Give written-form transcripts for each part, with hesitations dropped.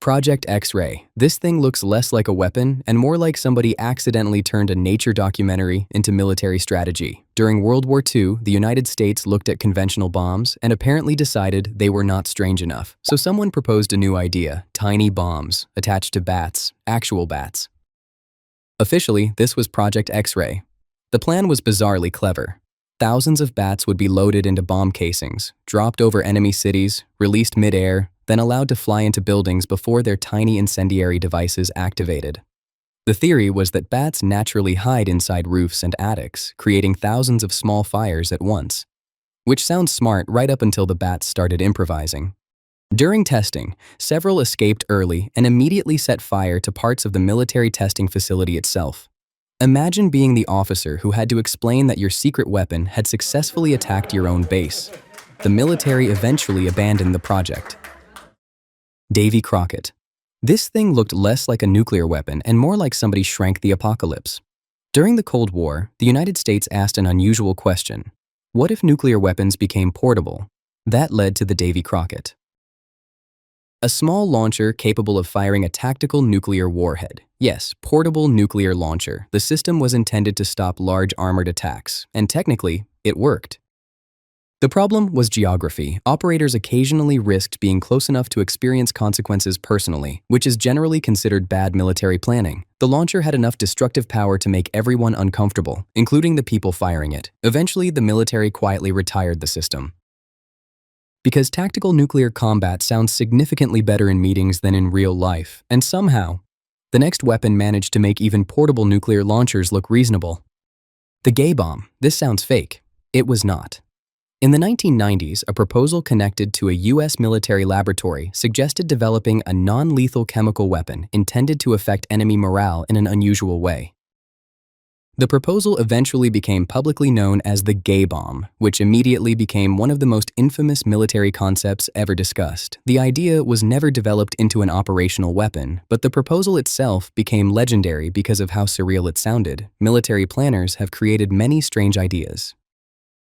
Project X-ray. This thing looks less like a weapon and more like somebody accidentally turned a nature documentary into military strategy. During World War II, the United States looked at conventional bombs and apparently decided they were not strange enough. So someone proposed a new idea: tiny bombs attached to bats, actual bats. Officially, this was Project X-ray. The plan was bizarrely clever. Thousands of bats would be loaded into bomb casings, dropped over enemy cities, released mid-air, then allowed to fly into buildings before their tiny incendiary devices activated. The theory was that bats naturally hide inside roofs and attics, creating thousands of small fires at once. Which sounds smart right up until the bats started improvising. During testing, several escaped early and immediately set fire to parts of the military testing facility itself. Imagine being the officer who had to explain that your secret weapon had successfully attacked your own base. The military eventually abandoned the project. Davy Crockett. This thing looked less like a nuclear weapon and more like somebody shrank the apocalypse. During the Cold War, the United States asked an unusual question. What if nuclear weapons became portable? That led to the Davy Crockett. A small launcher capable of firing a tactical nuclear warhead. Yes, portable nuclear launcher. The system was intended to stop large armored attacks, and technically, it worked. The problem was geography. Operators occasionally risked being close enough to experience consequences personally, which is generally considered bad military planning. The launcher had enough destructive power to make everyone uncomfortable, including the people firing it. Eventually, the military quietly retired the system. Because tactical nuclear combat sounds significantly better in meetings than in real life, and somehow, the next weapon managed to make even portable nuclear launchers look reasonable. The gay bomb. This sounds fake. It was not. In the 1990s, a proposal connected to a U.S. military laboratory suggested developing a non-lethal chemical weapon intended to affect enemy morale in an unusual way. The proposal eventually became publicly known as the gay bomb, which immediately became one of the most infamous military concepts ever discussed. The idea was never developed into an operational weapon, but the proposal itself became legendary because of how surreal it sounded. Military planners have created many strange ideas.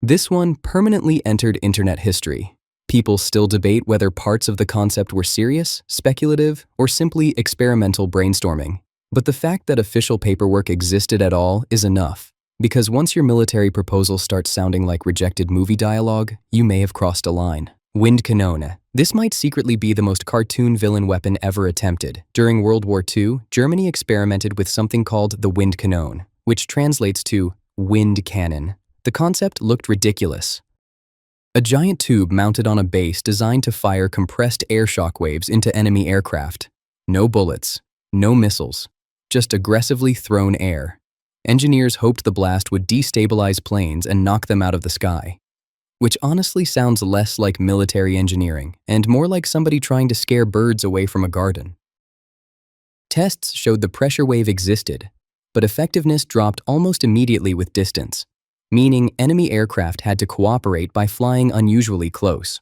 This one permanently entered internet history. People still debate whether parts of the concept were serious, speculative, or simply experimental brainstorming. But the fact that official paperwork existed at all is enough, because once your military proposal starts sounding like rejected movie dialogue, you may have crossed a line. Wind cannon. This might secretly be the most cartoon villain weapon ever attempted. During World War II, Germany experimented with something called the wind cannon, which translates to wind cannon. The concept looked ridiculous. A giant tube mounted on a base designed to fire compressed air shock waves into enemy aircraft. No bullets, no missiles, just aggressively thrown air. Engineers hoped the blast would destabilize planes and knock them out of the sky. Which honestly sounds less like military engineering and more like somebody trying to scare birds away from a garden. Tests showed the pressure wave existed, but effectiveness dropped almost immediately with distance, meaning enemy aircraft had to cooperate by flying unusually close.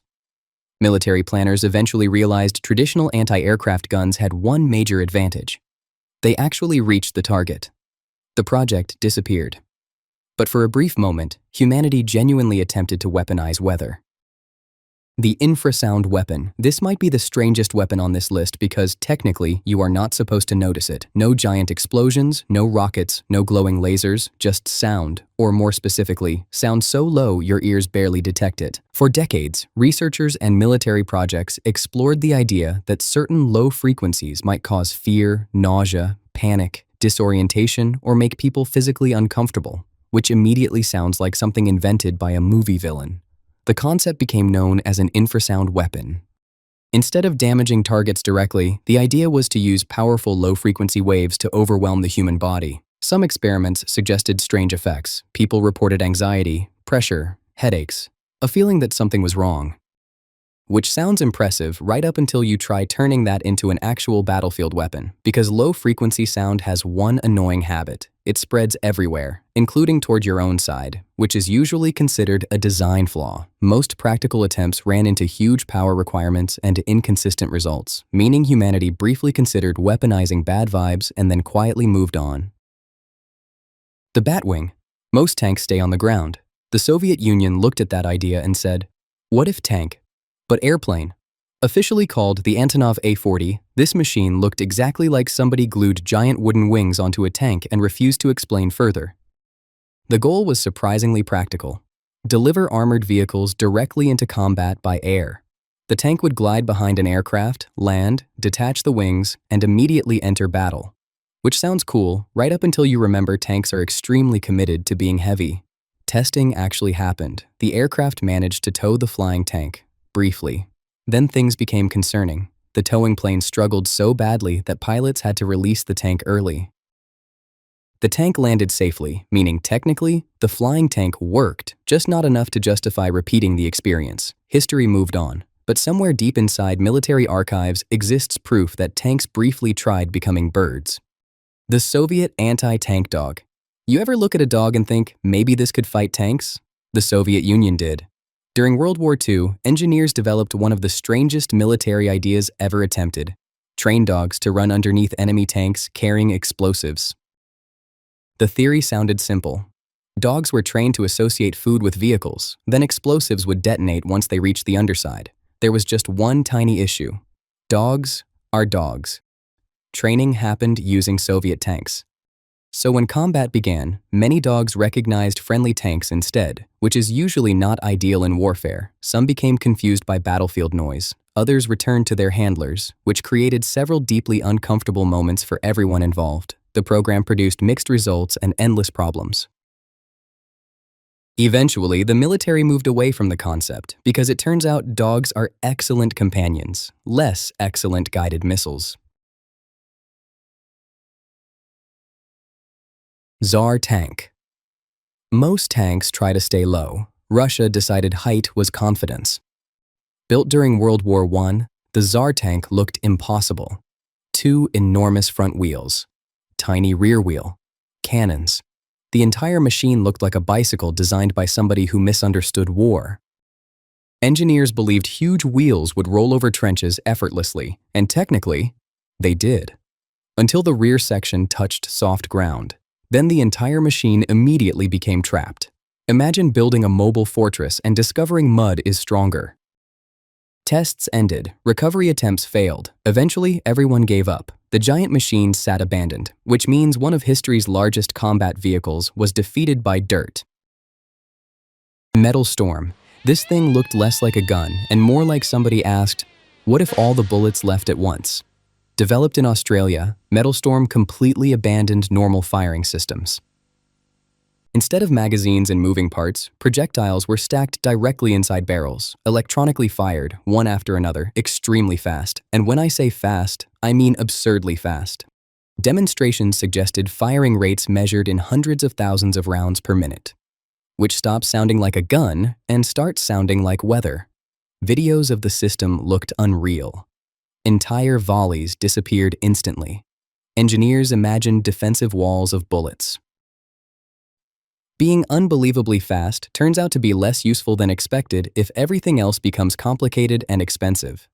Military planners eventually realized traditional anti-aircraft guns had one major advantage. They actually reached the target. The project disappeared. But for a brief moment, humanity genuinely attempted to weaponize weather. The infrasound weapon. This might be the strangest weapon on this list because technically you are not supposed to notice it. No giant explosions, no rockets, no glowing lasers, just sound, or more specifically, sound so low your ears barely detect it. For decades, researchers and military projects explored the idea that certain low frequencies might cause fear, nausea, panic, disorientation, or make people physically uncomfortable, which immediately sounds like something invented by a movie villain. The concept became known as an infrasound weapon. Instead of damaging targets directly, the idea was to use powerful low-frequency waves to overwhelm the human body. Some experiments suggested strange effects. People reported anxiety, pressure, headaches, a feeling that something was wrong. Which sounds impressive right up until you try turning that into an actual battlefield weapon, because low-frequency sound has one annoying habit. It spreads everywhere, including toward your own side, which is usually considered a design flaw. Most practical attempts ran into huge power requirements and inconsistent results, meaning humanity briefly considered weaponizing bad vibes and then quietly moved on. The Batwing. Most tanks stay on the ground. The Soviet Union looked at that idea and said, "What if tank? But airplane." Officially called the Antonov A-40, this machine looked exactly like somebody glued giant wooden wings onto a tank and refused to explain further. The goal was surprisingly practical: deliver armored vehicles directly into combat by air. The tank would glide behind an aircraft, land, detach the wings, and immediately enter battle. Which sounds cool, right up until you remember tanks are extremely committed to being heavy. Testing actually happened. The aircraft managed to tow the flying tank, briefly. Then things became concerning. The towing plane struggled so badly that pilots had to release the tank early. The tank landed safely, meaning technically, the flying tank worked, just not enough to justify repeating the experience. History moved on, but somewhere deep inside military archives exists proof that tanks briefly tried becoming birds. The Soviet anti-tank dog. You ever look at a dog and think, maybe this could fight tanks? The Soviet Union did. During World War II, engineers developed one of the strangest military ideas ever attempted: train dogs to run underneath enemy tanks carrying explosives. The theory sounded simple. Dogs were trained to associate food with vehicles, then explosives would detonate once they reached the underside. There was just one tiny issue. Dogs are dogs. Training happened using Soviet tanks. So when combat began, many dogs recognized friendly tanks instead, which is usually not ideal in warfare. Some became confused by battlefield noise. Others returned to their handlers, which created several deeply uncomfortable moments for everyone involved. The program produced mixed results and endless problems. Eventually, the military moved away from the concept because it turns out dogs are excellent companions, less excellent guided missiles. Tsar tank. Most tanks try to stay low. Russia decided height was confidence. Built during World War I, the Tsar tank looked impossible. 2 enormous front wheels, tiny rear wheel, cannons. The entire machine looked like a bicycle designed by somebody who misunderstood war. Engineers believed huge wheels would roll over trenches effortlessly, and technically, they did. Until the rear section touched soft ground. Then the entire machine immediately became trapped. Imagine building a mobile fortress and discovering mud is stronger. Tests ended, recovery attempts failed. Eventually, everyone gave up. The giant machine sat abandoned, which means one of history's largest combat vehicles was defeated by dirt. Metal Storm. This thing looked less like a gun and more like somebody asked, what if all the bullets left at once? Developed in Australia, Metal Storm completely abandoned normal firing systems. Instead of magazines and moving parts, projectiles were stacked directly inside barrels, electronically fired, one after another, extremely fast. And when I say fast, I mean absurdly fast. Demonstrations suggested firing rates measured in hundreds of thousands of rounds per minute, which stops sounding like a gun and starts sounding like weather. Videos of the system looked unreal. Entire volleys disappeared instantly. Engineers imagined defensive walls of bullets. Being unbelievably fast turns out to be less useful than expected if everything else becomes complicated and expensive.